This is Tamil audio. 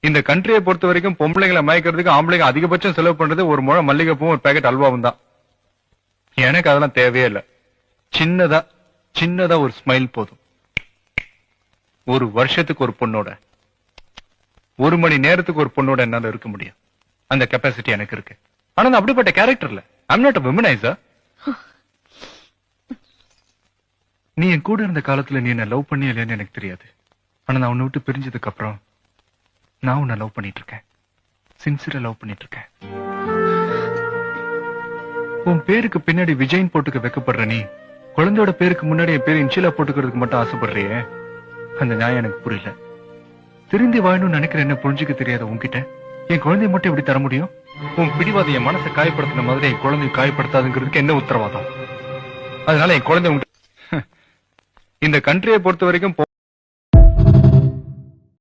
இந்த கண்ட்ரியை பொறுத்த வரைக்கும் பொம்பளைங்களை மயக்கிறதுக்கு ஆம்பளைங்க அதிகபட்சம் செலவு பண்றது ஒரு முழம் மல்லிகைப்பூவும் ஒரு பேக்கெட் அல்வாவும் தான். எனக்கு அதெல்லாம் தேவையே இல்லை. சின்னதா சின்னதா ஒரு ஸ்மைல் போதும். ஒரு வருஷத்துக்கு ஒரு பொண்ணோட, ஒரு மணி நேரத்துக்கு ஒரு பொண்ணோட என்னால இருக்க முடியும். அந்த கெப்பாசிட்டி எனக்கு இருக்கு. ஆனா நான் அப்படிப்பட்ட கேரக்டர் இல்ல. I'm not a womanizer. நீ என் கூட இருந்த காலத்துல நீ என்ன லவ் பண்ணி இல்லையான்னு எனக்கு தெரியாது. ஆனா நான் உன்னை விட்டு பிரிஞ்சதுக்கு அப்புறம் நான் உன்னை லவ் பண்ணிட்டு இருக்கேன். சின்சியரா லவ் பண்ணிட்டு இருக்கேன். உன் பேருக்கு பின்னாடி விஜயின் போட்டுக்க வைக்கப்படுற நீ குழந்தையோட பேருக்கு முன்னாடி என் பேரு இன்ஷியலா போட்டுக்கிறதுக்கு மட்டும் ஆசைப்படுறியே, அந்த நியாயம் எனக்கு புரியல. திருந்தி வாழணும்னு நினைக்கிற என்ன புரிஞ்சுக்க தெரியாத உன்கிட்ட என் குழந்தைய மட்டும் எப்படி தர முடியும்? உன் பிடிவாதம் என் மனசை காயப்படுத்தின மாதிரி என் குழந்தைய காயப்படுத்தாதுங்கிறதுக்கு என்ன உத்தரவாதம்? அதனால என் குழந்தை இந்த கண்ட்ரியை பொறுத்த வரைக்கும்